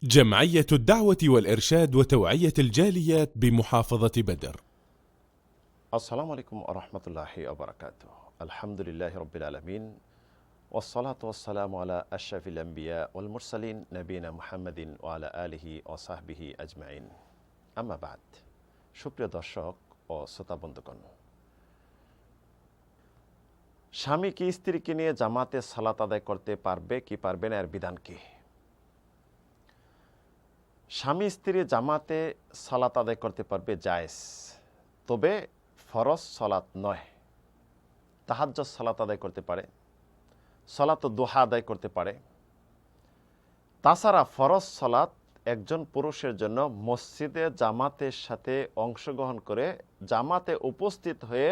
جمعية الدعوة والإرشاد وتوعية الجاليات بمحافظة بدر. السلام عليكم ورحمة الله وبركاته. الحمد لله رب العالمين والصلاة والسلام على أشرف الأنبياء والمرسلين نبينا محمد وعلى آله وصحبه أجمعين। أما بعد, সুপ্রিয় দর্শক ও শ্রোতা বন্ধুগণ, স্বামী কি স্ত্রীকে নিয়ে জামাতে সালাত আদায় করতে পারবে কি পারবে না, এর বিধান কি? স্বামী স্ত্রী জামাতে সালাত আদায় করতে পারবে, জায়েজ, তবে ফরজ সালাত নয়। তাহাজ্জুদ সালাত আদায় করতে পারে, সালাত দুহা আদায় করতে পারে। তাছাড়া ফরজ সালাত একজন পুরুষের জন্য মসজিদে জামাতের সাথে অংশগ্রহণ করে জামাতে উপস্থিত হয়ে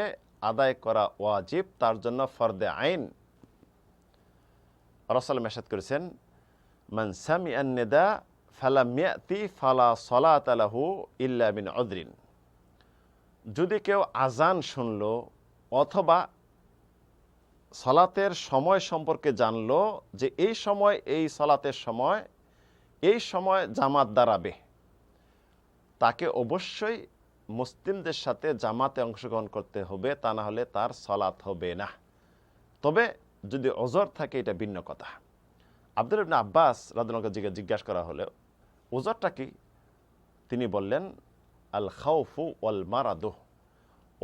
আদায় করা ওয়াজিব, তার জন্য ফরদে আইন। রাসূল ইরশাদ করেছেন, মান সামিআন নিদা ফালাম ইয়াতি ফালা সালাত লাহু ইল্লা মিন উযরিন। যদি কেউ আজান শুনলো অথবা সালাতের সময় সম্পর্কে জানলো যে এই সময় এই সালাতের সময়, এই সময় জামাত দাঁড়াবে, তাকে অবশ্যই মুসলিমদের সাথে জামাতে অংশগ্রহণ করতে হবে, তা না হলে তার সালাত হবে না। তবে যদি ওজর থাকে, এটা ভিন্ন কথা। আব্দুল্লাহ ইবনে আব্বাস রাদিয়াল্লাহু আনহু জিজ্ঞাসা করা হলো, ওজরটা কি? তিনি বললেন, আল খাউফু ওয়াল মারাদু,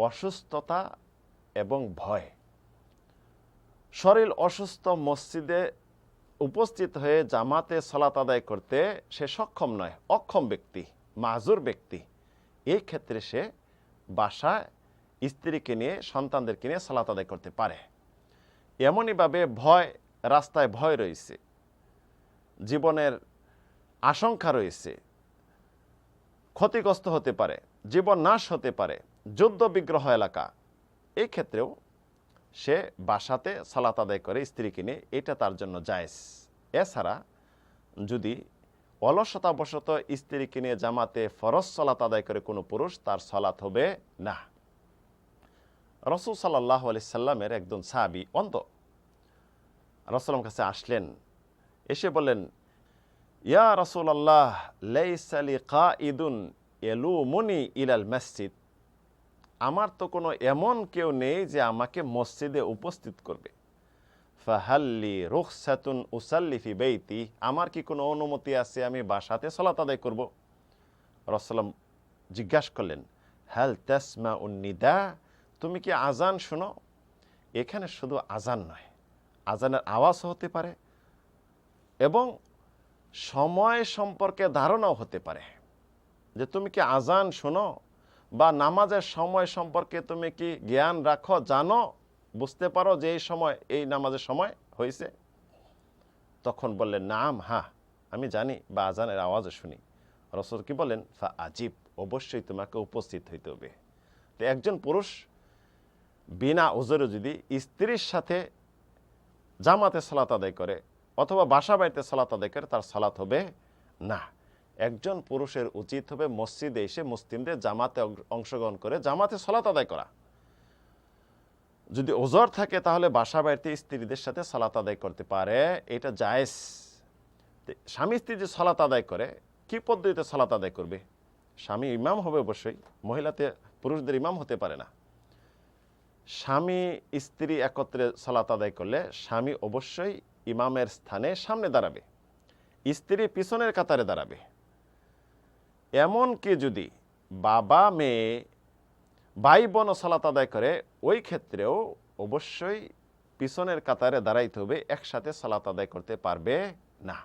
অসুস্থতা এবং ভয়। শরীর অসুস্থ মসজিদে উপস্থিত হয়ে জামাতে সালাত আদায় করতে সে সক্ষম নয়, অক্ষম ব্যক্তি, মাজুর ব্যক্তি। এই ক্ষেত্রে সে বাসায় স্ত্রীকে নিয়ে, সন্তানদেরকে নিয়ে সালাত আদায় করতে পারে। এমনইভাবে ভয়, রাস্তায় ভয় রয়েছে, জীবনের আশঙ্কা রয়েছে, ক্ষতিগ্রস্ত হতে পারে, জীবন নাশ হতে পারে, যুদ্ধ বিগ্রহ এলাকা, এই ক্ষেত্রেও সে বাসাতে সালাত আদায় করে স্ত্রীকে নিয়ে, এটা তার জন্য জায়েজ। এছাড়া যদি অলসতাবশত স্ত্রীকে নিয়ে জামাতে ফরজ সালাত আদায় করে কোনো পুরুষ, তার সালাত হবে না। রাসূল সাল্লাল্লাহু আলাইহি সাল্লামের একজন সাহাবী অন্ধ রাসূলের কাছে আসলেন, এসে বললেন, ইয়া রাসূলুল্লাহ, লাইসা লি কাঈদুন ইয়ালুমুনি ইলাল মসজিদ। আমার তো কোনো এমন কেউ নেই যে আমাকে মসজিদে উপস্থিত করবে। ফাহাল্লি রুখসাতুন উসাল্লি ফি বাইতি, আমার কি কোনো অনুমতি আছে আমি বাসাতে সালাত আদায় করব? রাসূলুল্লাহ জিজ্ঞাসা করলেন, হাল তাসমাউন নিদা, তুমি কি আজান শুনো? এখানে শুধু আজান নয়, আজানের আওয়াজ হতে পারে এবং সময় সম্পর্কে ধারণাও হতে পারে, যে তুমি কি আজান শোনো বা নামাজের সময় সম্পর্কে তুমি কি জ্ঞান রাখো, জানো, বুঝতে পারো যে এই সময়, এই নামাজের সময় হয়েছে? তখন বললেন, নাম, হ্যাঁ আমি জানি বা আজানের আওয়াজও শুনি। রাসূল কি বলেন, ফা আজিব, অবশ্যই তোমাকে উপস্থিত হইতে হবে। তো একজন পুরুষ বিনা উযরে যদি স্ত্রীর সাথে জামাতে সালাত আদায় করে অথবা বাসা বাড়িতে সালাত আদায় করে, তার সালাত হবে না। একজন পুরুষের উচিত হবে মসজিদে এসে মুসলিমদের জামাতে অংশগ্রহণ করে জামাতে সালাত আদায় করা। যদি ওজর থাকে তাহলে বাসা বাড়িতে স্ত্রীদের সাথে সালাত আদায় করতে পারে, এটা জায়েজ। স্বামী স্ত্রী যে সালাত আদায় করে, কি পদ্ধতিতে সালাত আদায় করবে? স্বামী ইমাম হবে অবশ্যই, মহিলাতে পুরুষদের ইমাম হতে পারে না। স্বামী স্ত্রী একত্রে সালাত আদায় করলে স্বামী অবশ্যই ইমামের স্থানে সামনে দাঁড়াবে, স্ত্রী পিছনের কাতারে দাঁড়াবে। এমনকি যদি বাবা, মেয়ে, ভাই বোন সালাত আদায় করে, ওই ক্ষেত্রেও অবশ্যই পিছনের কাতারে দাঁড়াইতে হবে, একসাথে সালাত আদায় করতে পারবে না।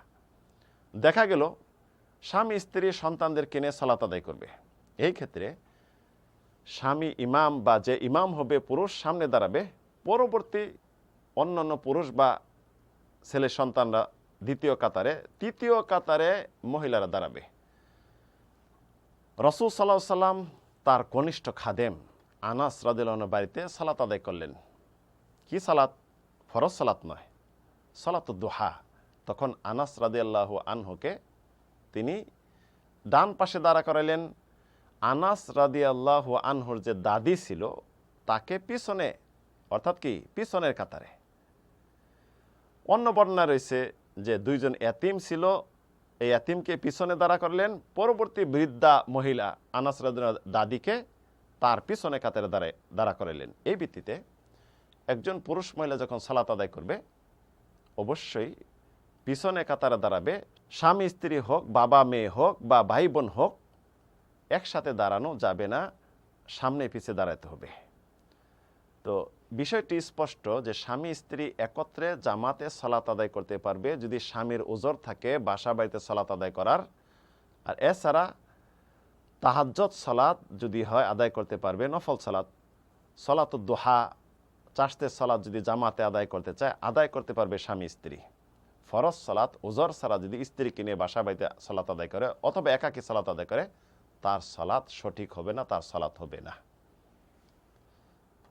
দেখা গেল স্বামী স্ত্রী সন্তানদেরকে নিয়ে সালাত আদায় করবে, এই ক্ষেত্রে স্বামী ইমাম বা যে ইমাম হবে পুরুষ সামনে দাঁড়াবে, পরবর্তী অন্যান্য পুরুষ বা ছেলে সন্তানরা দ্বিতীয় কাতারে, তৃতীয় কাতারে মহিলারা দাঁড়াবে। রাসূল সাল্লাল্লাহু আলাইহি সাল্লাম তার কনিষ্ঠ খাদেম আনাস রাদিয়াল্লাহু আনহু বাড়িতে সালাত আদায় করলেন। কি সালাত? ফরজ সালাত নয়, সালাত দুহা। তখন আনাস রাদিয়াল্লাহু আনহুকে তিনি ডান পাশে দাঁড়া করাইলেন। আনাস রাদিয়াল্লাহু আনহুর যে দাদি ছিল তাকে পিছনে, অর্থাৎ কি পিছনের কাতারে। অন্য বর্ণনা রয়েছে যে দুইজন এতিম ছিল, এই ইয়াতিমকে পিছনে দাঁড়া করলেন, পরবর্তী বৃদ্ধা মহিলা আনাস রাদিয়াল্লাহু আনহু দাদিকে তার পিছনে কাতারে দাঁড়া করালেন। এই ভিত্তিতে একজন পুরুষ মহিলা যখন সালাত আদায় করবে অবশ্যই পিছনে কাতারে দাঁড়াবে। স্বামী স্ত্রী হোক, বাবা মেয়ে হোক বা ভাই বোন হোক, একসাথে দাঁড়ানো যাবে না, সামনে পিছিয়ে দাঁড়াতে হবে। তো বিষয়টি স্পষ্ট যে স্বামী স্ত্রী একত্রে জামাতে সালাত আদায় করতে পারবে যদি স্বামীর ওজর থাকে বাসা বাড়িতে সালাত আদায় করার। আর এছাড়া তাহাজ্জুদ সালাত যদি হয় আদায় করতে পারবে, নফল সালাত, সালাতুদ দুহা, চাষতের সালাত যদি জামাতে আদায় করতে চায় আদায় করতে পারবে স্বামী স্ত্রী। ফরজ সালাত ওজর সালাত যদি স্ত্রীকে নিয়ে বাসা বাড়িতে সালাত আদায় করে অথবা একাকী সালাত আদায় করে, তার সালাত সঠিক হবে না, তার সালাত হবে না।